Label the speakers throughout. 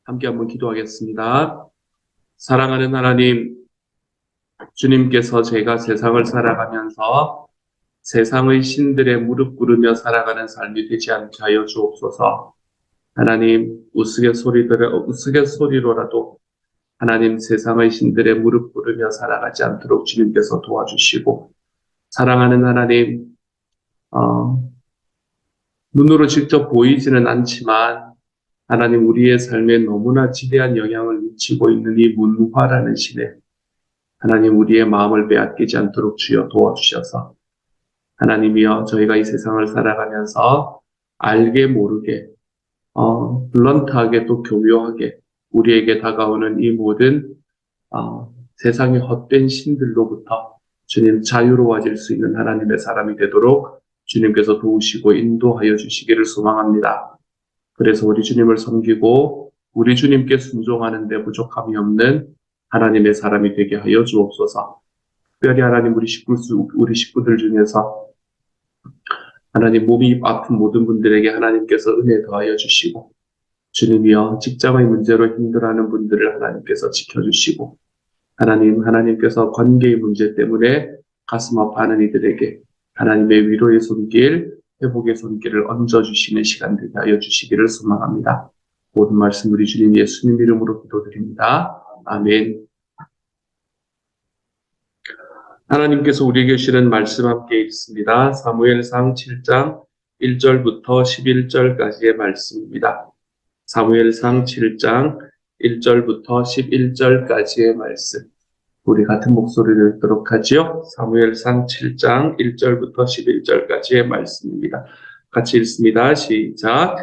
Speaker 1: 함께 한번 기도하겠습니다. 사랑하는 하나님, 주님께서 제가 세상을 살아가면서 세상의 신들의 무릎 꿇으며 살아가는 삶이 되지 않게 하여 주옵소서. 하나님, 우스갯소리로라도 하나님 세상의 신들의 무릎 꿇으며 살아가지 않도록 주님께서 도와주시고, 사랑하는 하나님, 어, 눈으로 직접 보이지는 않지만 하나님 우리의 삶에 너무나 지대한 영향을 미치고 있는 이 문화라는 신에 하나님 우리의 마음을 빼앗기지 않도록 주여 도와주셔서 하나님이여 저희가 이 세상을 살아가면서 알게 모르게 블런트하게 또 교묘하게 우리에게 다가오는 이 모든 세상의 헛된 신들로부터 주님 자유로워질 수 있는 하나님의 사람이 되도록 주님께서 도우시고 인도하여 주시기를 소망합니다. 그래서 우리 주님을 섬기고 우리 주님께 순종하는 데 부족함이 없는 하나님의 사람이 되게 하여 주옵소서. 특별히 하나님 우리 식구들 중에서 하나님 몸이 아픈 모든 분들에게 하나님께서 은혜 더하여 주시고 주님이여 직장의 문제로 힘들어하는 분들을 하나님께서 지켜주시고 하나님께서 관계의 문제 때문에 가슴 아파하는 이들에게 하나님의 위로의 손길, 회복의 손길을 얹어주시는 시간 되게 하여 주시기를 소망합니다. 모든 말씀 우리 주님 예수님 이름으로 기도드립니다. 아멘. 하나님께서 우리에게 주시는 말씀 함께 읽습니다. 사무엘상 7장 1절부터 11절까지의 말씀입니다. 사무엘상 7장 1절부터 11절까지의 말씀. 우리 같은 목소리를 읽도록 하지요. 사무엘상 7장 1절부터 11절까지의 말씀입니다. 같이 읽습니다. 시작.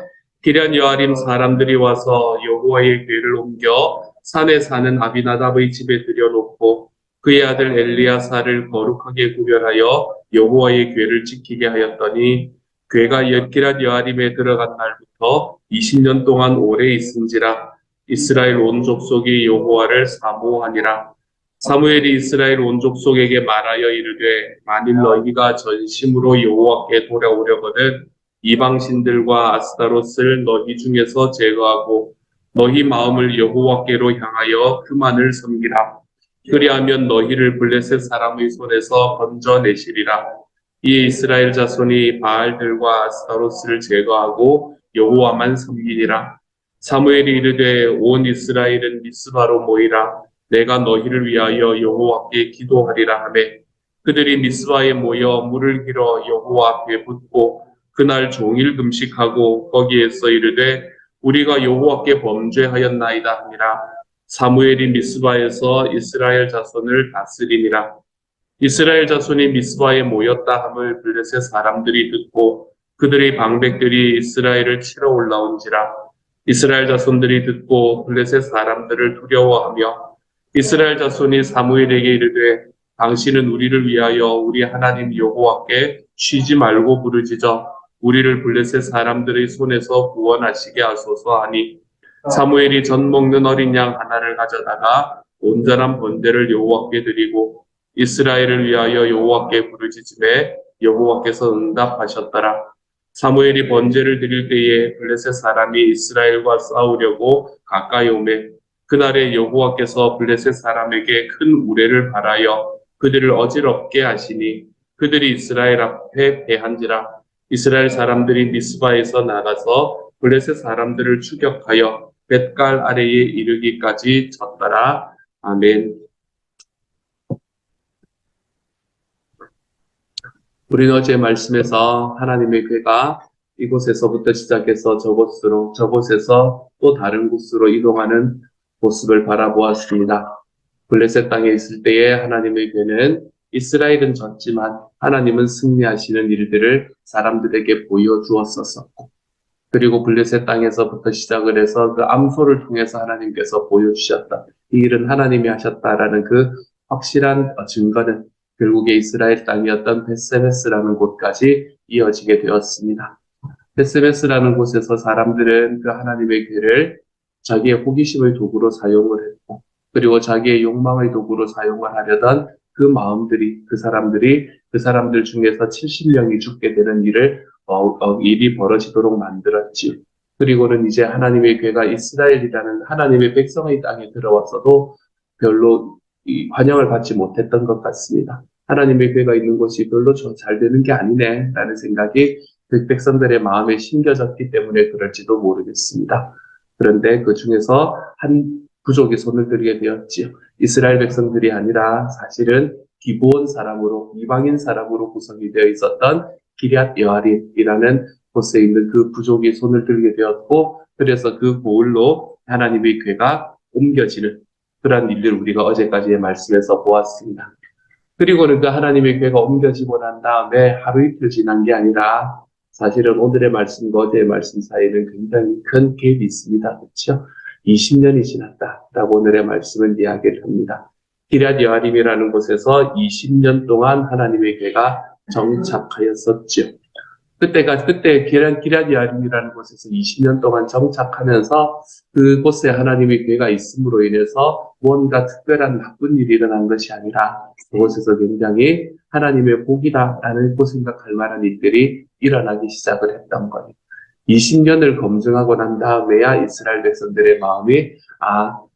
Speaker 1: 기럇 여아림 사람들이 와서 여호와의 궤를 옮겨 산에 사는 아비나답의 집에 들여놓고 그의 아들 엘리야사를 거룩하게 구별하여 여호와의 궤를 지키게 하였더니 궤가 기럇 여아림에 들어간 날부터 20년 동안 오래 있은지라 이스라엘 온 족속이 여호와를 사모하니라. 사무엘이 이스라엘 온 족속에게 말하여 이르되 만일 너희가 전심으로 여호와께 돌아오려거든 이방신들과 아스타롯을 너희 중에서 제거하고 너희 마음을 여호와께로 향하여 그만을 섬기라. 그리하면 너희를 블레셋 사람의 손에서 건져내시리라. 이에 이스라엘 자손이 바알들과 아스타롯을 제거하고 여호와만 섬기니라. 사무엘이 이르되 온 이스라엘은 미스바로 모이라. 내가 너희를 위하여 여호와께 기도하리라 하매 그들이 미스바에 모여 물을 길어 여호와 앞에 붓고 그날 종일 금식하고 거기에서 이르되 우리가 여호와께 범죄하였나이다 하니라. 사무엘이 미스바에서 이스라엘 자손을 다스리니라. 이스라엘 자손이 미스바에 모였다 함을 블레셋 사람들이 듣고 그들의 방백들이 이스라엘을 치러 올라온지라. 이스라엘 자손들이 듣고 블레셋 사람들을 두려워하며 이스라엘 자손이 사무엘에게 이르되 당신은 우리를 위하여 우리 하나님 여호와께 쉬지 말고 부르짖어 우리를 블레셋 사람들의 손에서 구원하시게 하소서 하니 사무엘이 젖 먹는 어린 양 하나를 가져다가 온전한 번제를 여호와께 드리고 이스라엘을 위하여 여호와께 부르짖음에 여호와께서 응답하셨더라. 사무엘이 번제를 드릴 때에 블레셋 사람이 이스라엘과 싸우려고 가까이 오매 그날에 여호와께서 블레셋 사람에게 큰 우레를 발하여 그들을 어지럽게 하시니 그들이 이스라엘 앞에 패한지라. 이스라엘 사람들이 미스바에서 나가서 블레셋 사람들을 추격하여 벳갈 아래에 이르기까지 쳤더라. 아멘. 우리는 어제 말씀에서 하나님의 궤가 이곳에서부터 시작해서 저곳에서 또 다른 곳으로 이동하는 모습을 바라보았습니다. 블레셋 땅에 있을 때에 하나님의 궤는 이스라엘은 졌지만 하나님은 승리하시는 일들을 사람들에게 보여주었었고 그리고 블레셋 땅에서부터 시작을 해서 그 암소를 통해서 하나님께서 보여주셨다. 이 일은 하나님이 하셨다라는 그 확실한 증거는 결국에 이스라엘 땅이었던 벳세메스라는 곳까지 이어지게 되었습니다. 벳세메스라는 곳에서 사람들은 그 하나님의 궤를 자기의 호기심의 도구로 사용을 했고 그리고 자기의 욕망의 도구로 사용을 하려던 그 마음들이 그 사람들 중에서 70명이 죽게 되는 일이 벌어지도록 만들었지요. 그리고는 이제 하나님의 교회가 이스라엘이라는 하나님의 백성의 땅에 들어와서도 별로 환영을 받지 못했던 것 같습니다. 하나님의 교회가 있는 곳이 별로 잘 되는 게 아니네 라는 생각이 그 백성들의 마음에 심겨졌기 때문에 그럴지도 모르겠습니다. 그런데 그 중에서 한 부족이 손을 들게 되었지요. 이스라엘 백성들이 아니라 사실은 기브온 사람으로, 이방인 사람으로 구성이 되어 있었던 기럇 여아림이라는 곳에 있는 그 부족이 손을 들게 되었고, 그래서 그 보울로 하나님의 교회가 옮겨지는 그러한 일들을 우리가 어제까지의 말씀에서 보았습니다. 그리고는 그 하나님의 교회가 옮겨지고 난 다음에 하루 이틀 지난 게 아니라 사실은 오늘의 말씀과 어제의 말씀 사이에는 굉장히 큰 갭이 있습니다. 그렇죠? 20년이 지났다라고 오늘의 말씀은 이야기를 합니다. 기럇 여아림이라는 곳에서 20년 동안 하나님의 교회가 정착하였었죠. 그때 기럇 여아림이라는 곳에서 20년 동안 정착하면서 그곳에 하나님의 교회가 있음으로 인해서 뭔가 특별한 나쁜 일이 일어난 것이 아니라 그곳에서 굉장히 하나님의 복이다라는 생각할 만한 일들이 일어나기 시작을 했던 거예요. 20년을 검증하고 난 다음에야 이스라엘 백성들의 마음이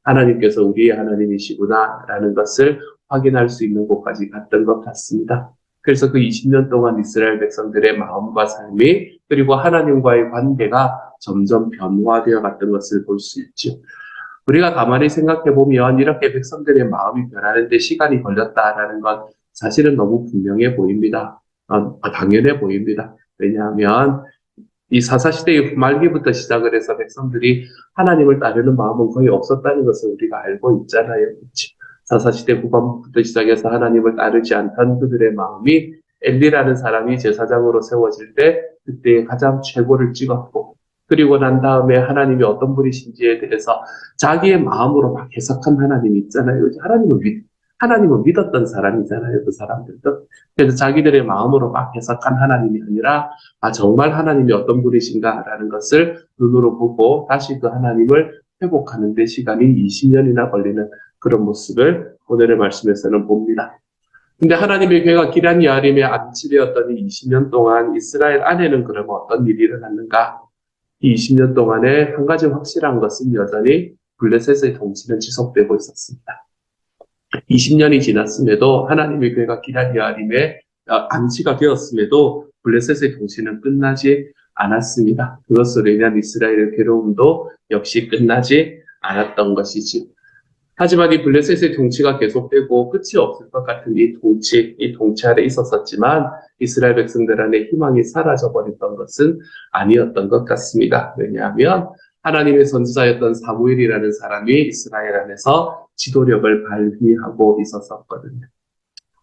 Speaker 1: 하나님께서 우리의 하나님이시구나라는 것을 확인할 수 있는 곳까지 갔던 것 같습니다. 그래서 그 20년 동안 이스라엘 백성들의 마음과 삶이 그리고 하나님과의 관계가 점점 변화되어 갔던 것을 볼 수 있죠. 우리가 가만히 생각해 보면 이렇게 백성들의 마음이 변하는데 시간이 걸렸다라는 건 사실은 너무 분명해 보입니다. 당연해 보입니다. 왜냐하면 이 사사시대의 후말기부터 시작을 해서 백성들이 하나님을 따르는 마음은 거의 없었다는 것을 우리가 알고 있잖아요. 그렇지? 사사시대 후반부터 시작해서 하나님을 따르지 않던 그들의 마음이 엘리라는 사람이 제사장으로 세워질 때 그때 가장 최고를 찍었고, 그리고 난 다음에 하나님이 어떤 분이신지에 대해서 자기의 마음으로 막 해석한 하나님이 있잖아요. 하나님을 믿었던 사람이잖아요. 그 사람들도. 그래서 자기들의 마음으로 막 해석한 하나님이 아니라 정말 하나님이 어떤 분이신가라는 것을 눈으로 보고 다시 그 하나님을 회복하는 데 시간이 20년이나 걸리는 그런 모습을 오늘의 말씀에서는 봅니다. 근데 하나님의 교회가 기럇 여아림에 안치되었던 이 20년 동안 이스라엘 안에는 그러면 어떤 일이 일어났는가? 이 20년 동안에 한 가지 확실한 것은 여전히 블레셋의 통치는 지속되고 있었습니다. 20년이 지났음에도 하나님의 교회가 기럇 여아림에 안치가 되었음에도 블레셋의 통치는 끝나지 않았습니다. 그것으로 인한 이스라엘의 괴로움도 역시 끝나지 않았던 것이지. 하지만 이 블레셋의 통치가 계속되고 끝이 없을 것 같은 이 통치 아래 있었었지만 이스라엘 백성들 안에 희망이 사라져버렸던 것은 아니었던 것 같습니다. 왜냐하면 하나님의 선지자였던 사무엘이라는 사람이 이스라엘 안에서 지도력을 발휘하고 있었거든요.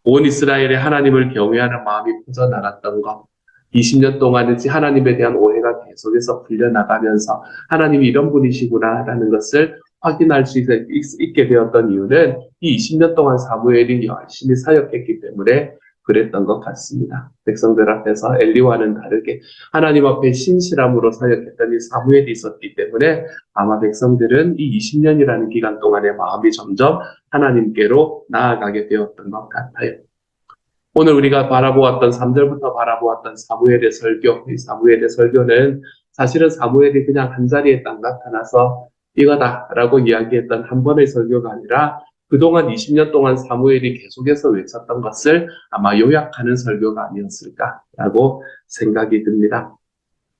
Speaker 1: 온 이스라엘에 하나님을 경외하는 마음이 퍼져나갔던 것, 20년 동안 하나님에 대한 오해가 계속해서 풀려나가면서 하나님이 이런 분이시구나라는 것을 확인할 수 있게 되었던 이유는 이 20년 동안 사무엘이 열심히 사역했기 때문에 그랬던 것 같습니다. 백성들 앞에서 엘리와는 다르게 하나님 앞에 신실함으로 사역했던 이 사무엘이 있었기 때문에 아마 백성들은 이 20년이라는 기간 동안에 마음이 점점 하나님께로 나아가게 되었던 것 같아요. 오늘 우리가 바라보았던 3절부터 바라보았던 사무엘의 설교, 이 사무엘의 설교는 사실은 사무엘이 그냥 한 자리에 딱 나타나서 이거다라고 이야기했던 한 번의 설교가 아니라 그동안 20년 동안 사무엘이 계속해서 외쳤던 것을 아마 요약하는 설교가 아니었을까라고 생각이 듭니다.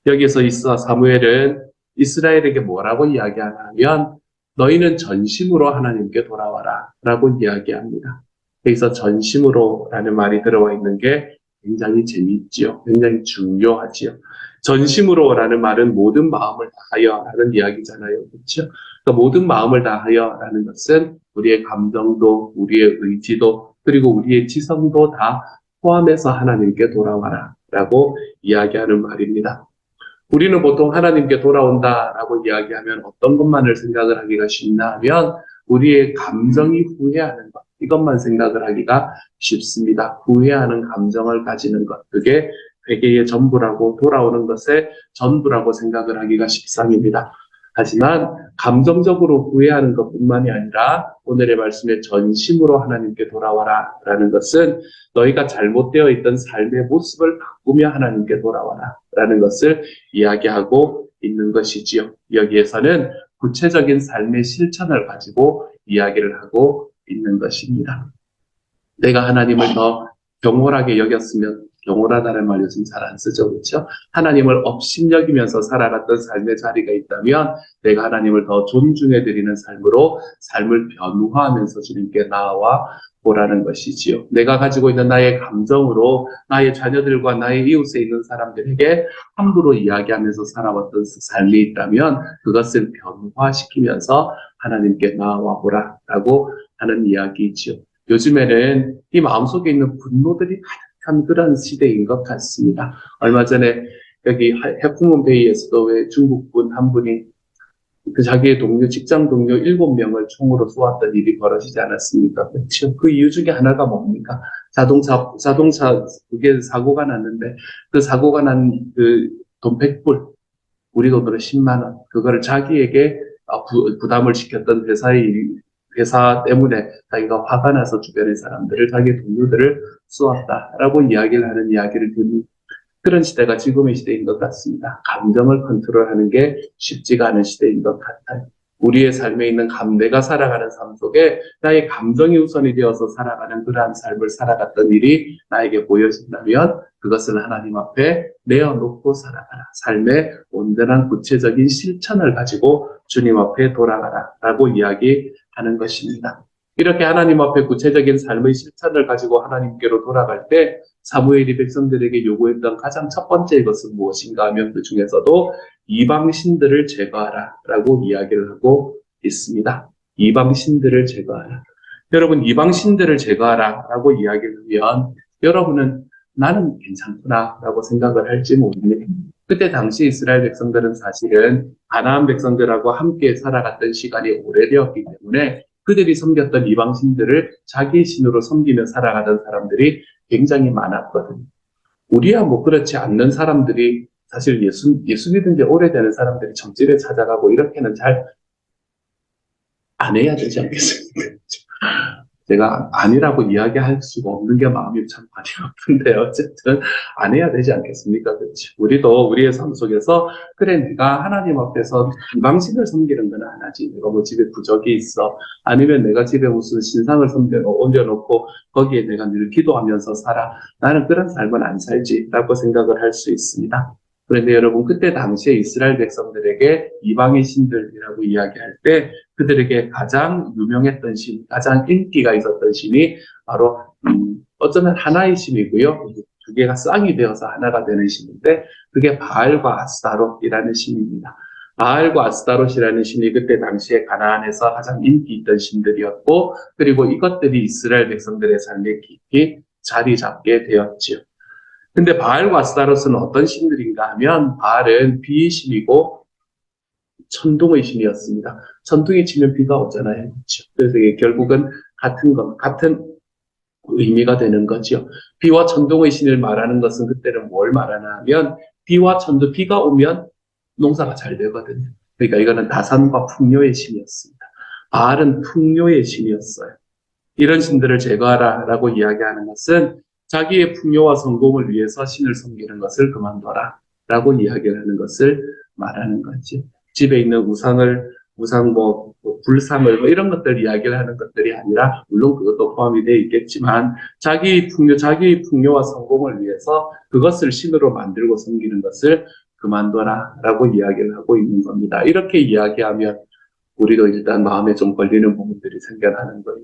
Speaker 1: 여기서 있어 사무엘은 이스라엘에게 뭐라고 이야기하냐면 너희는 전심으로 하나님께 돌아와라 라고 이야기합니다. 여기서 전심으로라는 말이 들어와 있는 게 굉장히 재미있지요. 굉장히 중요하지요. 전심으로라는 말은 모든 마음을 다하여라는 이야기잖아요. 그렇죠? 그러니까 모든 마음을 다하여라는 것은 우리의 감정도, 우리의 의지도, 그리고 우리의 지성도 다 포함해서 하나님께 돌아와라라고 이야기하는 말입니다. 우리는 보통 하나님께 돌아온다라고 이야기하면 어떤 것만을 생각을 하기가 쉽나 하면 우리의 감정이 후회하는 것, 이것만 생각을 하기가 쉽습니다. 후회하는 감정을 가지는 것, 그게 회개의 전부라고, 돌아오는 것의 전부라고 생각을 하기가 십상입니다. 하지만 감정적으로 후회하는 것뿐만이 아니라 오늘의 말씀에 전심으로 하나님께 돌아와라 라는 것은 너희가 잘못되어 있던 삶의 모습을 바꾸며 하나님께 돌아와라 라는 것을 이야기하고 있는 것이지요. 여기에서는 구체적인 삶의 실천을 가지고 이야기를 하고 있는 것입니다. 내가 하나님을 더 경홀하게 여겼으면, 경홀하다는 말 요즘 잘 안 쓰죠, 그렇죠? 하나님을 업신여기면서 살아갔던 삶의 자리가 있다면 내가 하나님을 더 존중해 드리는 삶으로 삶을 변화하면서 주님께 나아와 보라는 것이지요. 내가 가지고 있는 나의 감정으로 나의 자녀들과 나의 이웃에 있는 사람들에게 함부로 이야기하면서 살아왔던 삶이 있다면 그것을 변화시키면서 하나님께 나아와 보라라고 하는 이야기이지요. 요즘에는 이 마음속에 있는 분노들이 가득한 그런 시대인 것 같습니다. 얼마 전에 여기 해풍문베이에서도 왜 중국분 한 분이 그 자기의 동료, 직장 동료 7명을 총으로 쏘았던 일이 벌어지지 않았습니까? 그렇죠? 그 이유 중에 하나가 뭡니까? 자동차 그게 사고가 났는데 그 사고가 난 그 돈 100불, 우리 돈으로 10만 원, 그거를 자기에게 부담을 시켰던 회사 때문에 자기가 화가 나서 주변의 사람들을, 자기 동료들을 쏘았다라고 이야기를 하는 이야기를 듣는 그런 시대가 지금의 시대인 것 같습니다. 감정을 컨트롤하는 게 쉽지가 않은 시대인 것 같아요. 우리의 삶에 있는 내가 살아가는 삶 속에 나의 감정이 우선이 되어서 살아가는 그러한 삶을 살아갔던 일이 나에게 보여진다면 그것을 하나님 앞에 내어놓고 살아가라. 삶의 온전한 구체적인 실천을 가지고 주님 앞에 돌아가라라고 이야기하는 것입니다. 이렇게 하나님 앞에 구체적인 삶의 실천을 가지고 하나님께로 돌아갈 때 사무엘이 백성들에게 요구했던 가장 첫 번째 것은 무엇인가 하면 그 중에서도 이방신들을 제거하라라고 이야기를 하고 있습니다. 이방신들을 제거하라. 여러분, 이방신들을 제거하라라고 이야기를 하면 여러분은 나는 괜찮구나라고 생각을 할지 모르겠네요. 그때 당시 이스라엘 백성들은 사실은 가나안 백성들하고 함께 살아갔던 시간이 오래되었기 때문에 그들이 섬겼던 이방신들을 자기의 신으로 섬기며 살아가던 사람들이 굉장히 많았거든요. 우리야 뭐 그렇지 않는 사람들이 사실 예수 믿은 지 오래되는 사람들이 점집에 찾아가고 이렇게는 잘 안 해야 되지 않겠습니까? 제가 아니라고 이야기할 수가 없는 게 마음이 참 많이 아픈데 어쨌든 안 해야 되지 않겠습니까? 그렇지. 우리도 우리의 삶 속에서 그래 내가 하나님 앞에서 이방신을 섬기는 건 안 하지. 내가 뭐 집에 부적이 있어. 아니면 내가 집에 무슨 신상을 올려놓고 거기에 내가 늘 기도하면서 살아. 나는 그런 삶은 안 살지라고 생각을 할 수 있습니다. 그런데 여러분 그때 당시에 이스라엘 백성들에게 이방의 신들이라고 이야기할 때 그들에게 가장 유명했던 신, 가장 인기가 있었던 신이 바로 어쩌면 하나의 신이고요. 두 개가 쌍이 되어서 하나가 되는 신인데 그게 바알과 아스타롯이라는 신입니다. 바알과 아스타롯이라는 신이 그때 당시에 가나안에서 가장 인기 있던 신들이었고 그리고 이것들이 이스라엘 백성들의 삶에 깊이 자리 잡게 되었지요. 근데 바알과 아스타롯은 어떤 신들인가 하면 바알은 비의 신이고 천둥의 신이었습니다. 천둥이 치면 비가 오잖아요. 그래서 이게 결국은 같은 의미가 되는 거죠. 비와 천둥의 신을 말하는 것은 그때는 뭘 말하나 하면 비가 오면 농사가 잘 되거든요. 그러니까 이거는 다산과 풍요의 신이었습니다. 바알은 풍요의 신이었어요. 이런 신들을 제거하라라고 이야기하는 것은 자기의 풍요와 성공을 위해서 신을 섬기는 것을 그만둬라 라고 이야기를 하는 것을 말하는 거지. 집에 있는 불상을 이런 것들 이야기를 하는 것들이 아니라 물론 그것도 포함이 되어 있겠지만 자기의 풍요와 성공을 위해서 그것을 신으로 만들고 섬기는 것을 그만둬라 라고 이야기를 하고 있는 겁니다. 이렇게 이야기하면 우리도 일단 마음에 좀 걸리는 부분들이 생겨나는 거예요.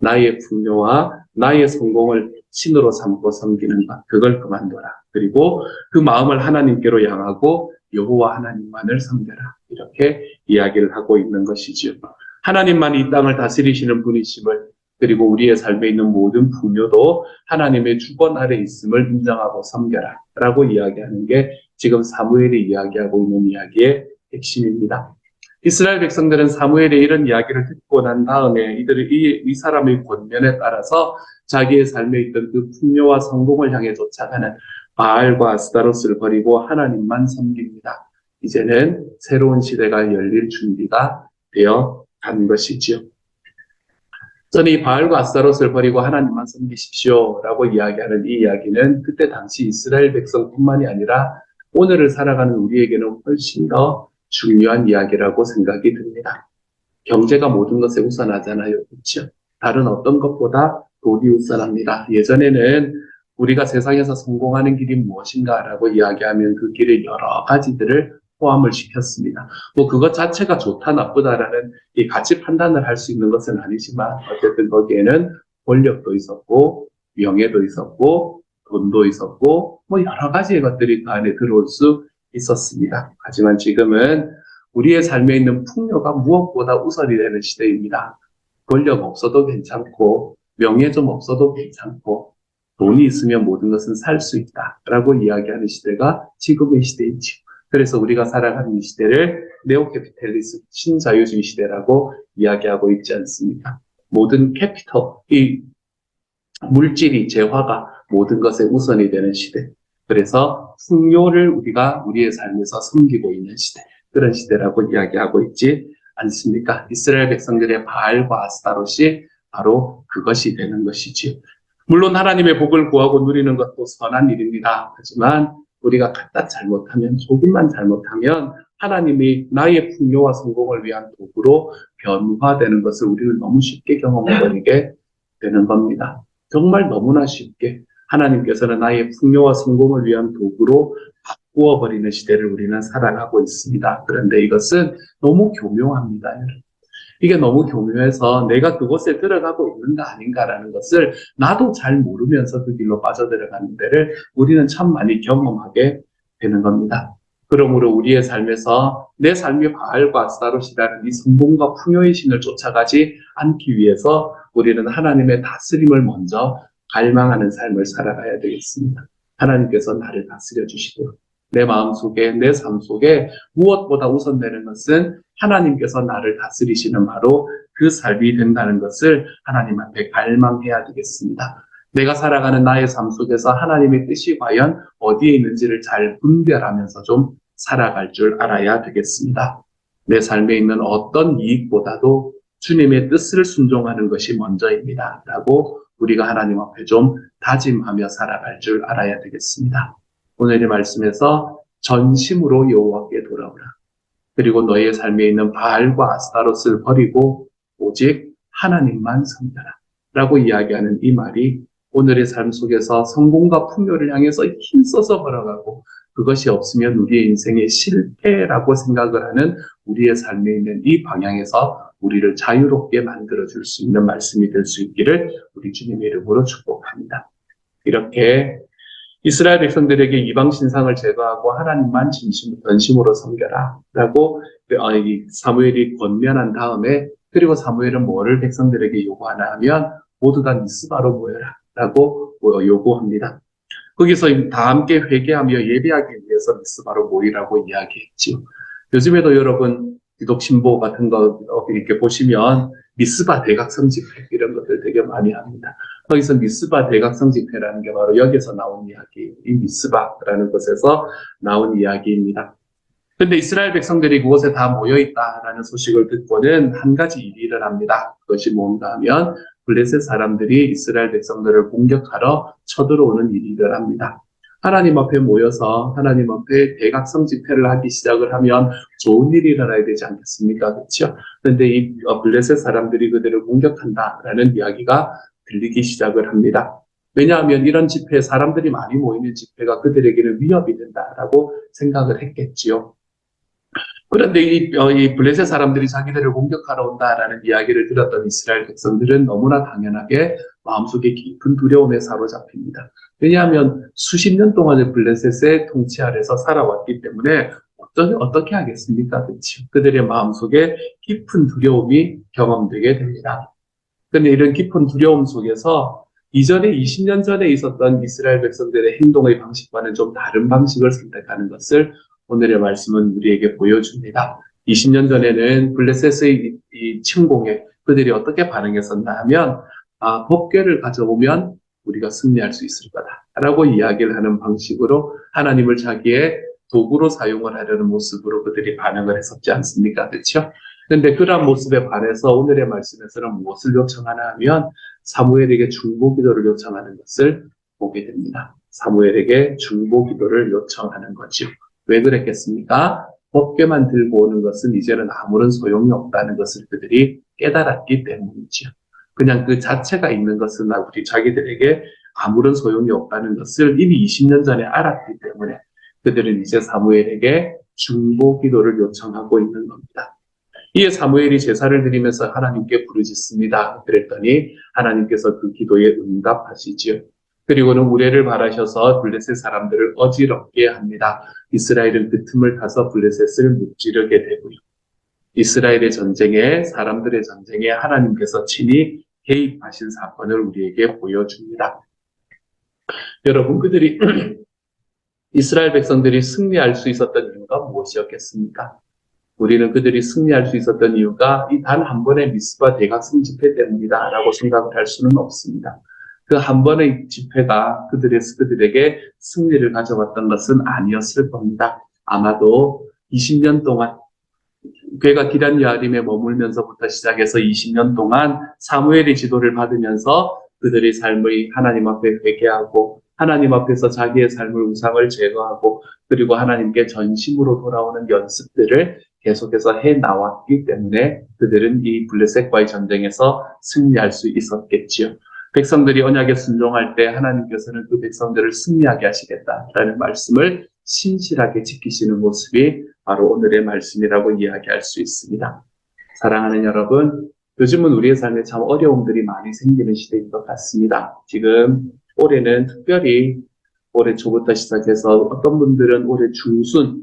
Speaker 1: 나의 풍요와 나의 성공을 신으로 삼고 섬기는 것, 그걸 그만둬라. 그리고 그 마음을 하나님께로 향하고 여호와 하나님만을 섬겨라. 이렇게 이야기를 하고 있는 것이지요. 하나님만 이 땅을 다스리시는 분이심을 그리고 우리의 삶에 있는 모든 풍요도 하나님의 주권 아래 있음을 인정하고 섬겨라. 라고 이야기하는 게 지금 사무엘이 이야기하고 있는 이야기의 핵심입니다. 이스라엘 백성들은 사무엘의 이런 이야기를 듣고 난 다음에 이들이 이 사람의 권면에 따라서 자기의 삶에 있던 그 풍요와 성공을 향해 쫓아가는 바알과 아스타롯을 버리고 하나님만 섬깁니다. 이제는 새로운 시대가 열릴 준비가 되어 간 것이지요. 저는 이 바알과 아스타롯을 버리고 하나님만 섬기십시오라고 이야기하는 이 이야기는 그때 당시 이스라엘 백성뿐만이 아니라 오늘을 살아가는 우리에게는 훨씬 더 중요한 이야기라고 생각이 듭니다. 경제가 모든 것에 우선하잖아요. 그렇죠? 다른 어떤 것보다 돈이 우선합니다. 예전에는 우리가 세상에서 성공하는 길이 무엇인가라고 이야기하면 그 길에 여러 가지들을 포함을 시켰습니다. 뭐 그것 자체가 좋다 나쁘다라는 이 가치 판단을 할 수 있는 것은 아니지만 어쨌든 거기에는 권력도 있었고 명예도 있었고 돈도 있었고 뭐 여러 가지의 것들이 그 안에 들어올 수 있었습니다. 하지만 지금은 우리의 삶에 있는 풍요가 무엇보다 우선이 되는 시대입니다. 권력 없어도 괜찮고 명예 좀 없어도 괜찮고 돈이 있으면 모든 것은 살 수 있다라고 이야기하는 시대가 지금의 시대이죠. 그래서 우리가 살아가는 이 시대를 네오캐피탈리스트 신자유주의 시대라고 이야기하고 있지 않습니까? 모든 캐피털, 이 물질이 재화가 모든 것의 우선이 되는 시대. 그래서 풍요를 우리가 우리의 삶에서 섬기고 있는 시대. 그런 시대라고 이야기하고 있지 않습니까? 이스라엘 백성들의 바알과 아스타롯이 바로 그것이 되는 것이지요. 물론 하나님의 복을 구하고 누리는 것도 선한 일입니다. 하지만 우리가 갖다 잘못하면, 조금만 잘못하면 하나님이 나의 풍요와 성공을 위한 도구로 변화되는 것을 우리는 너무 쉽게 경험해버리게 되는 겁니다. 정말 너무나 쉽게 하나님께서는 나의 풍요와 성공을 위한 도구로 바꾸어버리는 시대를 우리는 살아가고 있습니다. 그런데 이것은 너무 교묘합니다. 이게 너무 교묘해서 내가 그곳에 들어가고 있는가 아닌가라는 것을 나도 잘 모르면서 그 길로 빠져들어가는 데를 우리는 참 많이 경험하게 되는 겁니다. 그러므로 우리의 삶에서 내 삶이 바알과 아스타롯이라는 이 성공과 풍요의 신을 쫓아가지 않기 위해서 우리는 하나님의 다스림을 먼저 갈망하는 삶을 살아가야 되겠습니다. 하나님께서 나를 다스려 주시도록 내 마음속에, 내 삶 속에 무엇보다 우선되는 것은 하나님께서 나를 다스리시는 바로 그 삶이 된다는 것을 하나님 앞에 갈망해야 되겠습니다. 내가 살아가는 나의 삶 속에서 하나님의 뜻이 과연 어디에 있는지를 잘 분별하면서 좀 살아갈 줄 알아야 되겠습니다. 내 삶에 있는 어떤 이익보다도 주님의 뜻을 순종하는 것이 먼저입니다. 라고 우리가 하나님 앞에 좀 다짐하며 살아갈 줄 알아야 되겠습니다. 오늘의 말씀에서 전심으로 여호와께 돌아오라. 그리고 너희의 삶에 있는 바알과 아스타롯을 버리고 오직 하나님만 섬겨라. 라고 이야기하는 이 말이 오늘의 삶 속에서 성공과 풍요를 향해서 힘써서 걸어가고 그것이 없으면 우리의 인생의 실패라고 생각을 하는 우리의 삶에 있는 이 방향에서 우리를 자유롭게 만들어줄 수 있는 말씀이 될 수 있기를 우리 주님의 이름으로 축복합니다. 이렇게 이스라엘 백성들에게 이방 신상을 제거하고 하나님만 전심으로 섬겨라 라고 사무엘이 권면한 다음에 그리고 사무엘은 뭐를 백성들에게 요구하나 하면 모두 다 미스바로 모여라 라고 요구합니다. 거기서 다 함께 회개하며 예배하기 위해서 미스바로 모이라고 이야기했지요. 요즘에도 여러분 기독 신보 같은 거 이렇게 보시면 미스바 대각성 집회 이런 것들 되게 많이 합니다. 거기서 미스바 대각성 집회라는 게 바로 여기서 나온 이야기, 이 미스바라는 곳에서 나온 이야기입니다. 그런데 이스라엘 백성들이 그곳에 다 모여있다라는 소식을 듣고는 한 가지 일이 일어납니다. 그것이 뭔가 하면 블레셋 사람들이 이스라엘 백성들을 공격하러 쳐들어오는 일이 일어납니다. 하나님 앞에 모여서 하나님 앞에 대각성 집회를 하기 시작을 하면 좋은 일이 일어나야 되지 않겠습니까? 그렇죠? 그런데 이 블레셋 사람들이 그들을 공격한다라는 이야기가 들리기 시작을 합니다. 왜냐하면 이런 집회에 사람들이 많이 모이는 집회가 그들에게는 위협이 된다라고 생각을 했겠지요. 그런데 이 블레셋 사람들이 자기들을 공격하러 온다라는 이야기를 들었던 이스라엘 백성들은 너무나 당연하게 마음속에 깊은 두려움에 사로잡힙니다. 왜냐하면 수십 년 동안의 블레셋의 통치 아래서 살아왔기 때문에 어떻게 하겠습니까? 그렇죠? 그들의 마음속에 깊은 두려움이 경험되게 됩니다. 그런데 이런 깊은 두려움 속에서 이전에 20년 전에 있었던 이스라엘 백성들의 행동의 방식과는 좀 다른 방식을 선택하는 것을 오늘의 말씀은 우리에게 보여줍니다. 20년 전에는 블레셋의 이 침공에 그들이 어떻게 반응했었나 하면 법궤를 가져오면 우리가 승리할 수 있을 거다라고 이야기를 하는 방식으로 하나님을 자기의 도구로 사용을 하려는 모습으로 그들이 반응을 했었지 않습니까? 그렇죠? 그런데 그러한 모습에 반해서 오늘의 말씀에서는 무엇을 요청하나 하면 사무엘에게 중보기도를 요청하는 것을 보게 됩니다. 사무엘에게 중보 기도를 요청하는 거죠. 왜 그랬겠습니까? 법궤만 들고 오는 것은 이제는 아무런 소용이 없다는 것을 그들이 깨달았기 때문이지요. 그냥 그 자체가 있는 것은 우리 자기들에게 아무런 소용이 없다는 것을 이미 20년 전에 알았기 때문에 그들은 이제 사무엘에게 중보 기도를 요청하고 있는 겁니다. 이에 사무엘이 제사를 드리면서 하나님께 부르짖습니다. 그랬더니 하나님께서 그 기도에 응답하시지요. 그리고는 우레를 바라셔서 블레셋 사람들을 어지럽게 합니다. 이스라엘은 그 틈을 타서 블레셋을 무찌르게 되고요. 이스라엘의 전쟁에, 사람들의 전쟁에 하나님께서 친히 개입하신 사건을 우리에게 보여줍니다. 여러분, 그들이 이스라엘 백성들이 승리할 수 있었던 이유가 무엇이었겠습니까? 우리는 그들이 승리할 수 있었던 이유가 이 단 한 번의 미스바 대각성 집회 때문이다 라고 생각을 할 수는 없습니다. 그 한 번의 집회가 그들에게 승리를 가져왔던 것은 아니었을 겁니다. 아마도 20년 동안 그가 기란 여아림에 머물면서부터 시작해서 20년 동안 사무엘의 지도를 받으면서 그들의 삶의 하나님 앞에 회개하고 하나님 앞에서 자기의 삶을 우상을 제거하고 그리고 하나님께 전심으로 돌아오는 연습들을 계속해서 해나왔기 때문에 그들은 이 블레셋과의 전쟁에서 승리할 수 있었겠지요. 백성들이 언약에 순종할 때 하나님께서는 그 백성들을 승리하게 하시겠다라는 말씀을 신실하게 지키시는 모습이 바로 오늘의 말씀이라고 이야기할 수 있습니다. 사랑하는 여러분, 요즘은 우리의 삶에 참 어려움들이 많이 생기는 시대인 것 같습니다. 지금 올해는 특별히 올해 초부터 시작해서 어떤 분들은 올해 중순이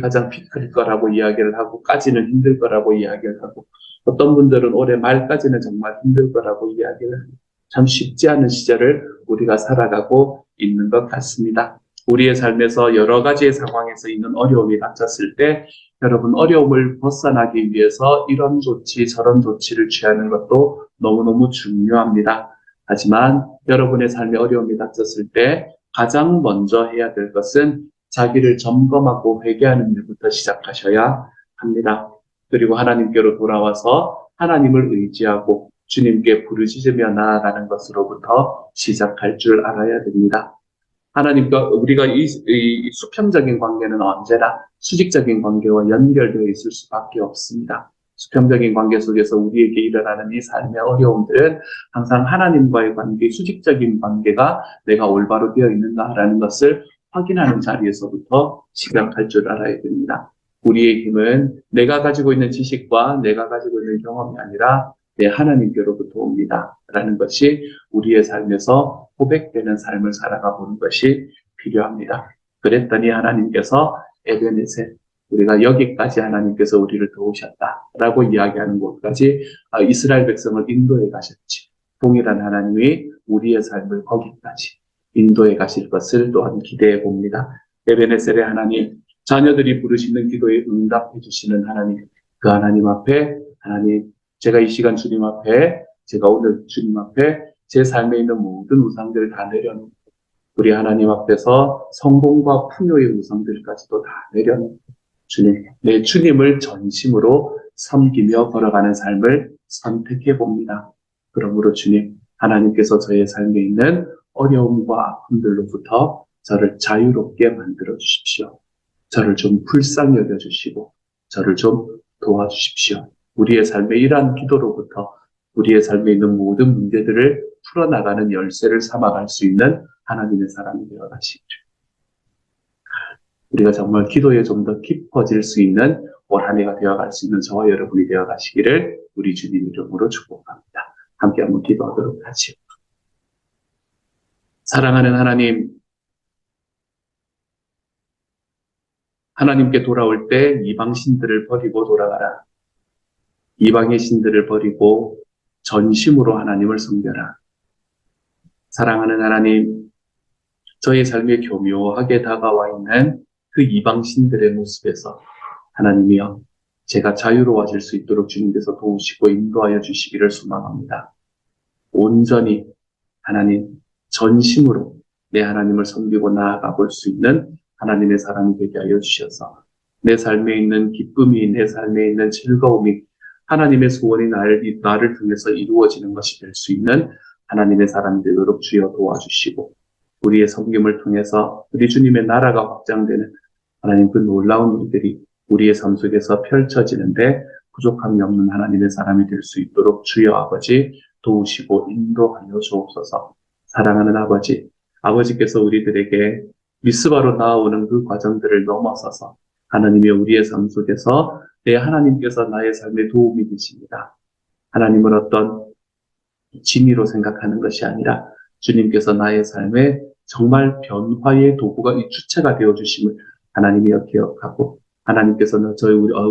Speaker 1: 가장 피크일 거라고 이야기를 하고 까지는 힘들 거라고 이야기를 하고 어떤 분들은 올해 말까지는 정말 힘들 거라고 이야기를 하고 참 쉽지 않은 시절을 우리가 살아가고 있는 것 같습니다. 우리의 삶에서 여러 가지의 상황에서 있는 어려움이 닥쳤을 때 여러분 어려움을 벗어나기 위해서 이런 조치 저런 조치를 취하는 것도 너무너무 중요합니다. 하지만 여러분의 삶에 어려움이 닥쳤을 때 가장 먼저 해야 될 것은 자기를 점검하고 회개하는 일부터 시작하셔야 합니다. 그리고 하나님께로 돌아와서 하나님을 의지하고 주님께 부르짖으며 나아가는 것으로부터 시작할 줄 알아야 됩니다. 하나님과 우리가 이 수평적인 관계는 언제나 수직적인 관계와 연결되어 있을 수밖에 없습니다. 수평적인 관계 속에서 우리에게 일어나는 이 삶의 어려움들은 항상 하나님과의 관계, 수직적인 관계가 내가 올바로 되어 있는가라는 것을 확인하는 자리에서부터 시작할 줄 알아야 됩니다. 우리의 힘은 내가 가지고 있는 지식과 내가 가지고 있는 경험이 아니라 내 하나님께로부터 옵니다. 라는 것이 우리의 삶에서 고백되는 삶을 살아가 보는 것이 필요합니다. 그랬더니 하나님께서 에베네셀, 우리가 여기까지 하나님께서 우리를 도우셨다라고 이야기하는 곳까지 이스라엘 백성을 인도해 가셨지. 동일한 하나님이 우리의 삶을 거기까지 인도해 가실 것을 또한 기대해 봅니다. 에베네셀의 하나님, 자녀들이 부르시는 기도에 응답해 주시는 하나님, 그 하나님 앞에 하나님, 제가 이 시간 주님 앞에, 제가 오늘 주님 앞에 제 삶에 있는 모든 우상들을 다 내려놓고 우리 하나님 앞에서 성공과 풍요의 우상들까지도 다 내려놓고 주님, 내 주님을 전심으로 섬기며 걸어가는 삶을 선택해 봅니다. 그러므로 주님, 하나님께서 저의 삶에 있는 어려움과 아픔들로부터 저를 자유롭게 만들어 주십시오. 저를 좀 불쌍히 여겨 주시고 저를 좀 도와주십시오. 우리의 삶의 이러한 기도로부터 우리의 삶에 있는 모든 문제들을 풀어나가는 열쇠를 삼아갈 수 있는 하나님의 사람이 되어가시죠. 우리가 정말 기도에 좀 더 깊어질 수 있는 올 한 해가 되어갈 수 있는 저와 여러분이 되어가시기를 우리 주님 이름으로 축복합니다. 함께 한번 기도하도록 하죠. 사랑하는 하나님, 하나님께 돌아올 때 이방 신들을 버리고 돌아가라. 이방의 신들을 버리고 전심으로 하나님을 섬겨라. 사랑하는 하나님, 저희 삶에 교묘하게 다가와 있는 그 이방 신들의 모습에서 하나님이여, 제가 자유로워질 수 있도록 주님께서 도우시고 인도하여 주시기를 소망합니다. 온전히 하나님, 전심으로 내 하나님을 섬기고 나아가 볼 수 있는 하나님의 사람이 되게 하여 주셔서 내 삶에 있는 기쁨이, 내 삶에 있는 즐거움이 하나님의 소원이 나를 통해서 이루어지는 것이 될 수 있는 하나님의 사람이 되도록 주여 도와주시고 우리의 섬김을 통해서 우리 주님의 나라가 확장되는 하나님 그 놀라운 일들이 우리의 삶 속에서 펼쳐지는데 부족함이 없는 하나님의 사람이 될 수 있도록 주여 아버지 도우시고 인도하여 주옵소서. 사랑하는 아버지, 아버지께서 우리들에게 미스바로 나아오는 그 과정들을 넘어서서 하나님이 우리의 삶 속에서 내 하나님께서 나의 삶에 도움이 되십니다. 하나님은 어떤 진리로 생각하는 것이 아니라 주님께서 나의 삶에 정말 변화의 도구가 이 주체가 되어주심을 하나님이 기억하고 하나님께서는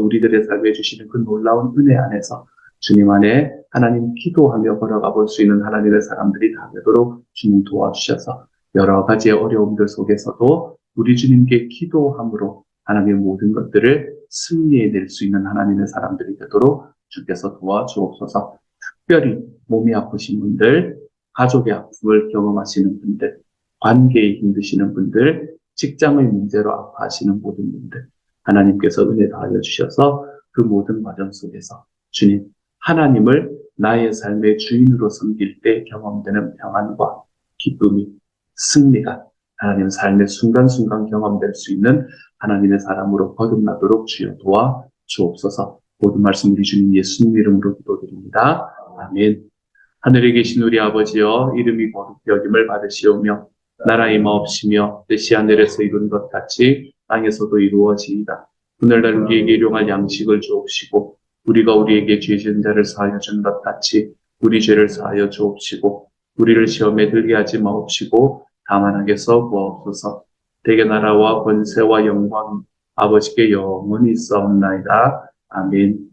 Speaker 1: 우리들의 삶에 주시는 그 놀라운 은혜 안에서 주님 안에 하나님 기도하며 걸어가 볼 수 있는 하나님의 사람들이 다 되도록 주님 도와주셔서 여러 가지의 어려움들 속에서도 우리 주님께 기도함으로 하나님의 모든 것들을 승리해낼 수 있는 하나님의 사람들이 되도록 주께서 도와주옵소서. 특별히 몸이 아프신 분들, 가족의 아픔을 경험하시는 분들, 관계에 힘드시는 분들, 직장의 문제로 아파하시는 모든 분들, 하나님께서 은혜 다하여 주셔서 그 모든 과정 속에서 주님, 하나님을 나의 삶의 주인으로 섬길 때 경험되는 평안과 기쁨이, 승리가 하나님 삶의 순간순간 경험될 수 있는 하나님의 사람으로 거듭나도록 주여 도와 주옵소서. 모든 말씀 우리 주님 예수님 이름으로 기도드립니다. 아멘. 하늘에 계신 우리 아버지여, 이름이 거룩히 여김을 받으시오며 나라의 마옵시며 뜻이 하늘에서 이룬 것 같이 땅에서도 이루어지이다. 오늘날 우리에게 일용할 양식을 주옵시고 우리가 우리에게 죄 지은 자를 사하여 준 것 같이 우리 죄를 사하여 주옵시고 우리를 시험에 들게 하지 마옵시고 다만 하게서 구하옵소서. 대개 나라와 권세와 영광 아버지께 영원히 있사옵나이다. 아멘.